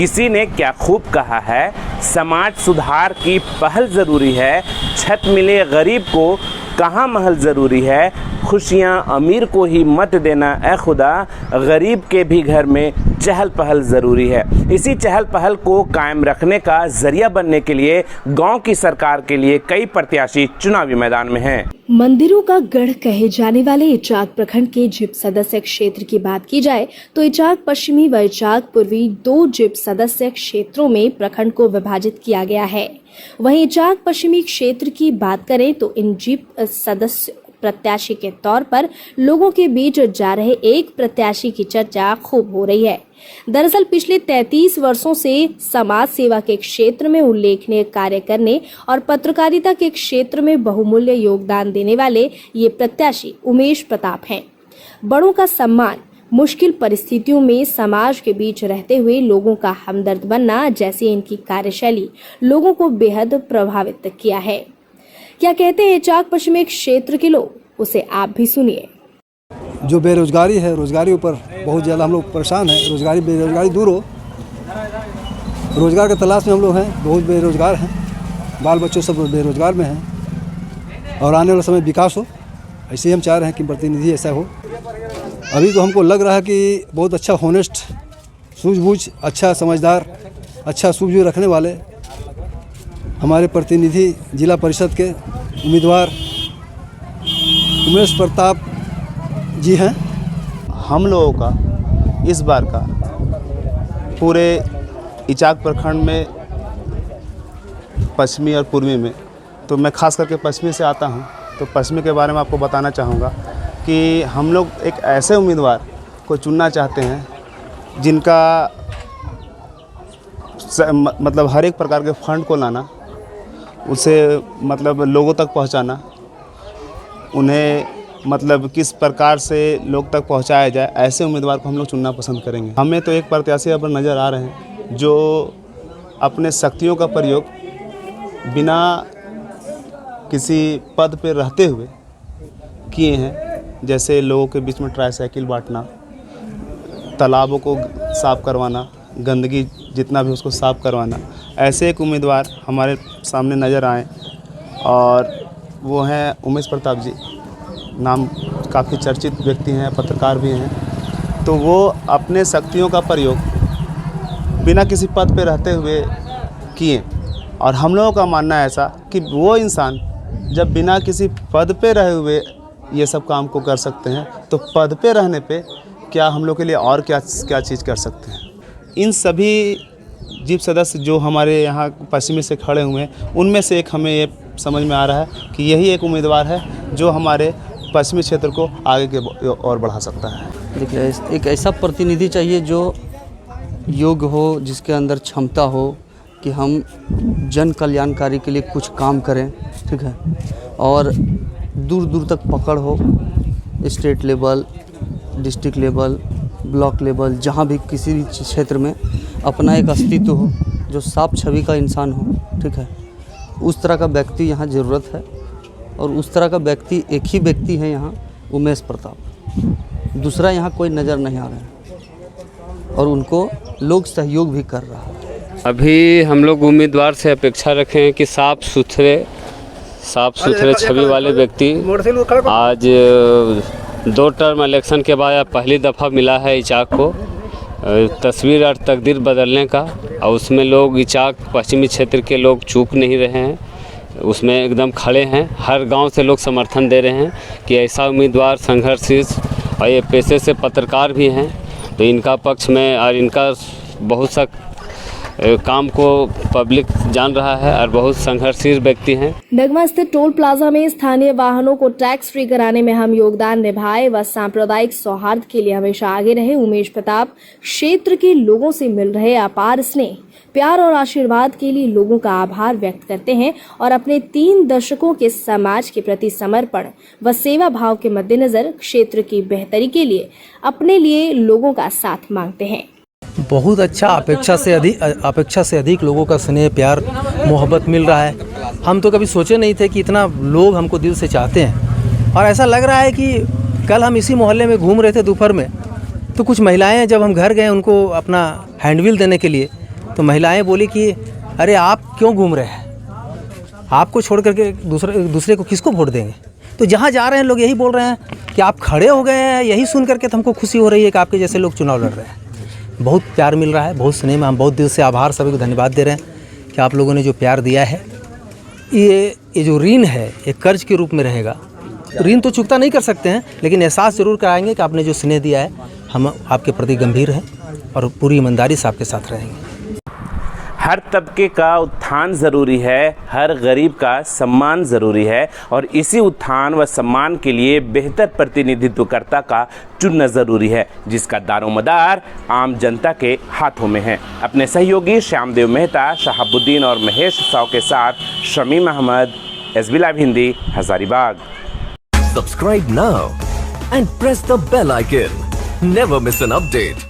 किसी ने क्या खूब कहा है, समाज सुधार की पहल ज़रूरी है, छत मिले गरीब को कहाँ महल ज़रूरी है, खुशियाँ अमीर को ही मत देना ए खुदा, गरीब के भी घर में चहल पहल ज़रूरी है। इसी चहल पहल को कायम रखने का ज़रिया बनने के लिए गांव की सरकार के लिए कई प्रत्याशी चुनावी मैदान में हैं। मंदिरों का गढ़ कहे जाने वाले इचाक प्रखंड के जिप सदस्य क्षेत्र की बात की जाए तो इचाक पश्चिमी व इचाक पूर्वी 2 जिप सदस्य क्षेत्रों में प्रखंड को विभाजित किया गया है। वहीं इचाक पश्चिमी क्षेत्र की बात करें तो इन जिप सदस्य प्रत्याशी के तौर पर लोगों के बीच जा रहे एक प्रत्याशी की चर्चा खूब हो रही है। दरअसल पिछले 33 वर्षों से समाज सेवा के क्षेत्र में उल्लेखनीय कार्य करने और पत्रकारिता के क्षेत्र में बहुमूल्य योगदान देने वाले ये प्रत्याशी उमेश प्रताप हैं। बड़ों का सम्मान, मुश्किल परिस्थितियों में समाज के बीच रहते हुए लोगों का हमदर्द बनना जैसी इनकी कार्यशैली लोगों को बेहद प्रभावित किया है। क्या कहते हैं इचाक पश्चिमी क्षेत्र के लोग, उसे आप भी सुनिए। जो बेरोजगारी है, रोजगारी ऊपर बहुत ज़्यादा हम लोग परेशान हैं। बेरोजगारी दूर हो, रोजगार के तलाश में हम लोग हैं। बहुत बेरोजगार हैं, बाल बच्चों सब बेरोजगार में हैं और आने वाला समय विकास हो, ऐसे ही हम चाह रहे हैं कि प्रतिनिधि ऐसा हो। अभी तो हमको लग रहा है कि बहुत अच्छा होनेस्ट, सूझबूझ, अच्छा समझदार, अच्छा सूझबूझ रखने वाले हमारे प्रतिनिधि जिला परिषद के उम्मीदवार उमेश प्रताप जी हैं। हम लोगों का इस बार का पूरे इचाक प्रखंड में पश्चिमी और पूर्वी में, तो मैं खास करके पश्चिमी से आता हूं, तो पश्चिमी के बारे में आपको बताना चाहूँगा कि हम लोग एक ऐसे उम्मीदवार को चुनना चाहते हैं जिनका मतलब हर एक प्रकार के फंड को लाना, उसे मतलब लोगों तक पहुंचाना, उन्हें मतलब किस प्रकार से लोग तक पहुंचाया जाए, ऐसे उम्मीदवार को हम लोग चुनना पसंद करेंगे। हमें तो एक प्रत्याशी अब नज़र आ रहे हैं जो अपने शक्तियों का प्रयोग बिना किसी पद पर रहते हुए किए हैं। जैसे लोगों के बीच में ट्राईसाइकिल बांटना, तालाबों को साफ़ करवाना, गंदगी जितना भी उसको साफ़ करवाना, ऐसे एक उम्मीदवार हमारे सामने नज़र आए और वो हैं उमेश प्रताप जी। नाम काफ़ी चर्चित व्यक्ति हैं, पत्रकार भी हैं। तो वो अपने शक्तियों का प्रयोग बिना किसी पद पे रहते हुए किए और हम लोगों का मानना है ऐसा कि वो इंसान जब बिना किसी पद पे रहे हुए ये सब काम को कर सकते हैं, तो पद पे रहने पे क्या हम लोग के लिए और क्या चीज़ कर सकते हैं। इन सभी जिप सदस्य जो हमारे यहाँ पश्चिमी से खड़े हुए हैं, उनमें से एक हमें ये समझ में आ रहा है कि यही एक उम्मीदवार है जो हमारे पश्चिमी क्षेत्र को आगे के और बढ़ा सकता है। देखिए, एक ऐसा प्रतिनिधि चाहिए जो योग्य हो, जिसके अंदर क्षमता हो कि हम जन कल्याणकारी के लिए कुछ काम करें, ठीक है, और दूर दूर तक पकड़ हो, state level, district level, block level, जहाँ भी किसी भी क्षेत्र में अपना एक अस्तित्व हो, जो साफ छवि का इंसान हो, ठीक है, उस तरह का व्यक्ति यहाँ ज़रूरत है। और उस तरह का व्यक्ति एक ही व्यक्ति है यहाँ, उमेश प्रताप। दूसरा यहाँ कोई नज़र नहीं आ रहा है और उनको लोग सहयोग भी कर रहा है। अभी हम लोग उम्मीदवार से अपेक्षा रखे हैं कि साफ़ सुथरे छवि वाले व्यक्ति। आज 2 टर्म इलेक्शन के बाद पहली दफ़ा मिला है इचाक को तस्वीर और तकदीर बदलने का, और उसमें लोग इचाक पश्चिमी क्षेत्र के लोग चूक नहीं रहे हैं, उसमें एकदम खड़े हैं। हर गांव से लोग समर्थन दे रहे हैं कि ऐसा उम्मीदवार संघर्षशील, और ये पेशे से पत्रकार भी हैं, तो इनका पक्ष में और इनका बहुत सा काम को पब्लिक जान रहा है और बहुत संघर्षशील व्यक्ति हैं। नगमा स्थित टोल प्लाजा में स्थानीय वाहनों को टैक्स फ्री कराने में हम योगदान निभाए व सांप्रदायिक सौहार्द के लिए हमेशा आगे रहे उमेश प्रताप क्षेत्र के लोगों से मिल रहे अपार स्नेह, प्यार और आशीर्वाद के लिए लोगों का आभार व्यक्त करते हैं और अपने 3 दशकों के समाज के प्रति समर्पण व सेवा भाव के मद्देनजर क्षेत्र की बेहतरी के लिए अपने लिए लोगों का साथ मांगते हैं। बहुत अच्छा, अपेक्षा से अधिक लोगों का स्नेह, प्यार, मोहब्बत मिल रहा है। हम तो कभी सोचे नहीं थे कि इतना लोग हमको दिल से चाहते हैं। और ऐसा लग रहा है कि कल हम इसी मोहल्ले में घूम रहे थे दोपहर में, तो कुछ महिलाएं जब हम घर गए उनको अपना हैंडविल देने के लिए, तो महिलाएं बोली कि अरे आप क्यों घूम रहे हैं, आपको छोड़ करके दूसरे को किसको वोट देंगे। तो जहाँ जा रहे हैं लोग यही बोल रहे हैं कि आप खड़े हो गए हैं, यही सुन करके तो हमको खुशी हो रही है कि आपके जैसे लोग चुनाव लड़ रहे हैं। बहुत प्यार मिल रहा है, बहुत स्नेह में हम बहुत दिल से आभार सभी को धन्यवाद दे रहे हैं कि आप लोगों ने जो प्यार दिया है। ये जो ऋण है ये कर्ज के रूप में रहेगा। ऋण तो चुकता नहीं कर सकते हैं, लेकिन एहसास ज़रूर कराएंगे कि आपने जो स्नेह दिया है हम आपके प्रति गंभीर हैं और पूरी ईमानदारी से आपके साथ रहेंगे। हर तबके का उत्थान ज़रूरी है, हर गरीब का सम्मान ज़रूरी है और इसी उत्थान व सम्मान के लिए बेहतर प्रतिनिधित्वकर्ता का चुनना ज़रूरी है, जिसका दारोमदार आम जनता के हाथों में है। अपने सहयोगी श्यामदेव मेहता, शहाबुद्दीन और महेश साव के साथ Shamim Ahmad, SB live Hindi, Hazaribagh. Subscribe now and press the bell icon. Never miss an update.